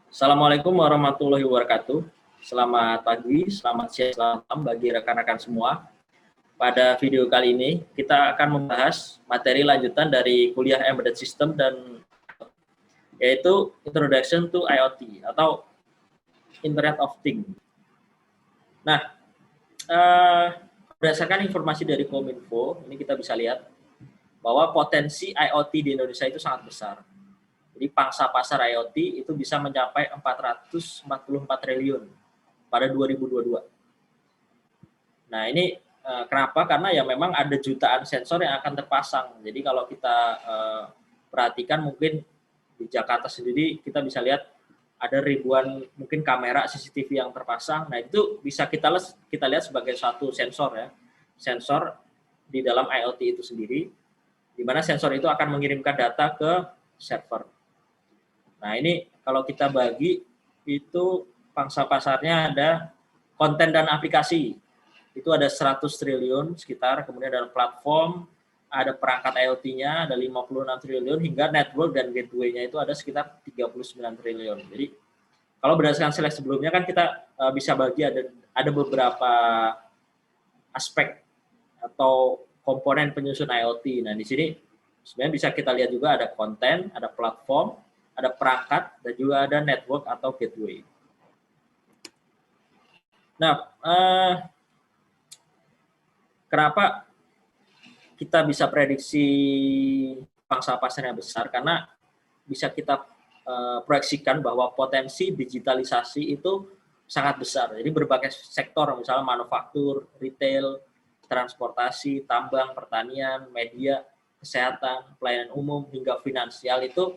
Assalamualaikum warahmatullahi wabarakatuh. Selamat pagi, selamat siang, selamat malam bagi rekan-rekan semua. Pada video kali ini, kita akan membahas materi lanjutan dari kuliah Embedded System dan yaitu Introduction to IoT atau Internet of Things. Nah, berdasarkan informasi dari Kominfo, ini kita bisa lihat bahwa potensi IoT di Indonesia itu sangat besar. Jadi pangsa pasar IoT itu bisa mencapai 444 triliun pada 2022. Nah, ini kenapa? Karena ya memang ada jutaan sensor yang akan terpasang. Jadi kalau kita perhatikan mungkin di Jakarta sendiri kita bisa lihat ada ribuan mungkin kamera CCTV yang terpasang. Nah, itu bisa kita lihat sebagai satu sensor ya. Sensor di dalam IoT itu sendiri, di mana sensor itu akan mengirimkan data ke server. Nah, ini kalau kita bagi, itu pangsa pasarnya ada konten dan aplikasi. Itu ada 100 triliun sekitar, kemudian ada platform, ada perangkat IoT-nya, ada 56 triliun, hingga network dan gateway-nya itu ada sekitar 39 triliun. Jadi, kalau berdasarkan slide sebelumnya kan kita bisa bagi ada beberapa aspek atau komponen penyusun IoT. Nah, di sini sebenarnya bisa kita lihat juga ada konten, ada platform, ada perangkat, dan juga ada network atau gateway. Nah, kenapa kita bisa prediksi pangsa pasarnya besar? Karena bisa kita proyeksikan bahwa potensi digitalisasi itu sangat besar. Jadi berbagai sektor, misalnya manufaktur, retail, transportasi, tambang, pertanian, media, kesehatan, pelayanan umum, hingga finansial itu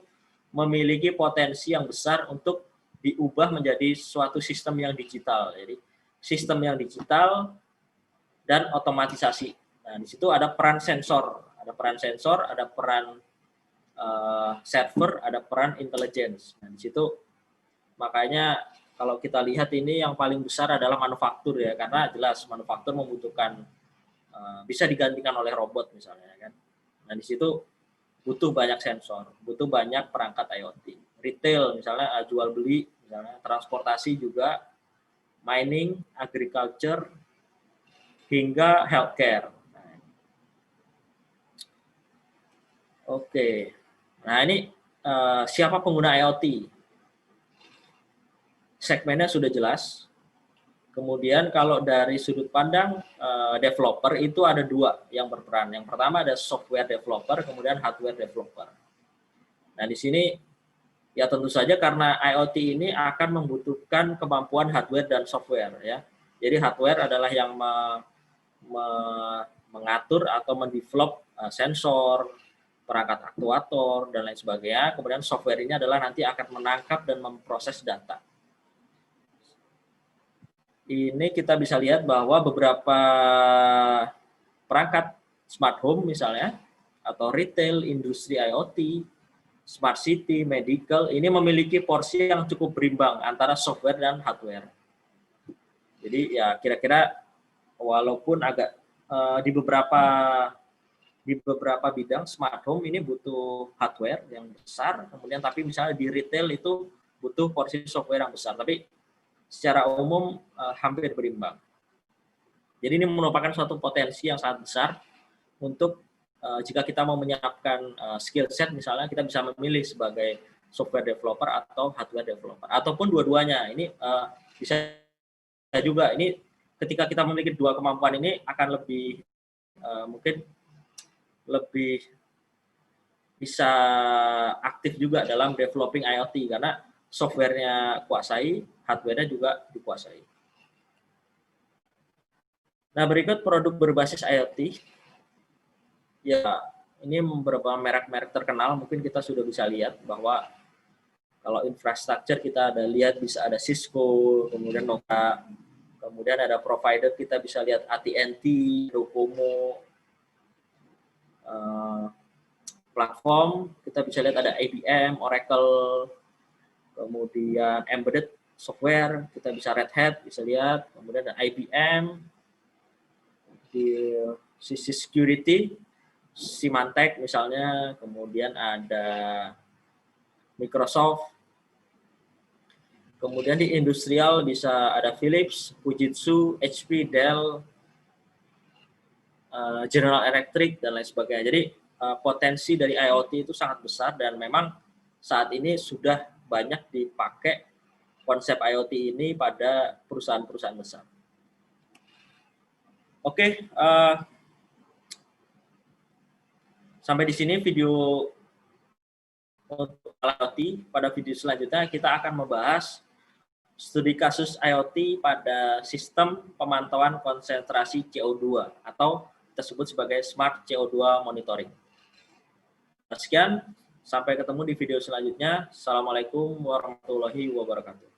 memiliki potensi yang besar untuk diubah menjadi suatu sistem yang digital. Jadi sistem yang digital dan otomatisasi. Nah, di situ ada peran sensor, ada peran server, ada peran intelligence. Nah, di situ makanya kalau kita lihat ini yang paling besar adalah manufaktur ya, karena jelas manufaktur membutuhkan bisa digantikan oleh robot misalnya kan. Nah, di situ butuh banyak sensor, butuh banyak perangkat IoT. Retail misalnya jual beli, misalnya transportasi juga, mining, agriculture, hingga healthcare. Oke, nah ini siapa pengguna IoT? Segmennya sudah jelas. Kemudian kalau dari sudut pandang developer itu ada dua yang berperan. Yang pertama ada software developer, kemudian hardware developer. Nah, di sini ya tentu saja karena IoT ini akan membutuhkan kemampuan hardware dan software ya. Jadi hardware adalah yang mengatur atau mendevelop sensor, perangkat aktuator dan lain sebagainya. Kemudian software ini adalah nanti akan menangkap dan memproses data. Ini kita bisa lihat bahwa beberapa perangkat smart home misalnya, atau retail, industri IoT, smart city, medical, ini memiliki porsi yang cukup berimbang antara software dan hardware. Jadi ya kira-kira walaupun agak di beberapa bidang smart home ini butuh hardware yang besar, kemudian tapi misalnya di retail itu butuh porsi software yang besar. Tapi secara umum hampir berimbang. Jadi ini merupakan suatu potensi yang sangat besar untuk jika kita mau menyiapkan skill set, misalnya kita bisa memilih sebagai software developer atau hardware developer, ataupun dua-duanya. Ini bisa juga, ini ketika kita memiliki dua kemampuan ini akan lebih mungkin lebih bisa aktif juga dalam developing IoT, karena software-nya kuasai, hardware-nya juga dikuasai. Nah, berikut produk berbasis IoT. Ya, ini beberapa merek-merek terkenal, mungkin kita sudah bisa lihat bahwa kalau infrastruktur kita ada lihat bisa ada Cisco, kemudian Nokia, kemudian ada provider kita bisa lihat AT&T, Docomo, platform kita bisa lihat ada IBM, Oracle, kemudian embedded software kita bisa Red Hat bisa lihat, kemudian ada IBM, di sisi security Symantec misalnya, kemudian ada Microsoft, Kemudian di industrial bisa ada Philips, Fujitsu, HP, Dell, General Electric, dan lain sebagainya. Jadi potensi dari IoT itu sangat besar dan memang saat ini sudah banyak dipakai konsep IoT ini pada perusahaan-perusahaan besar. Oke, sampai di sini video untuk IoT. Pada video selanjutnya kita akan membahas studi kasus IoT pada sistem pemantauan konsentrasi CO2 atau kita sebut sebagai Smart CO2 Monitoring. Sekian, sampai ketemu di video selanjutnya. Assalamualaikum warahmatullahi wabarakatuh.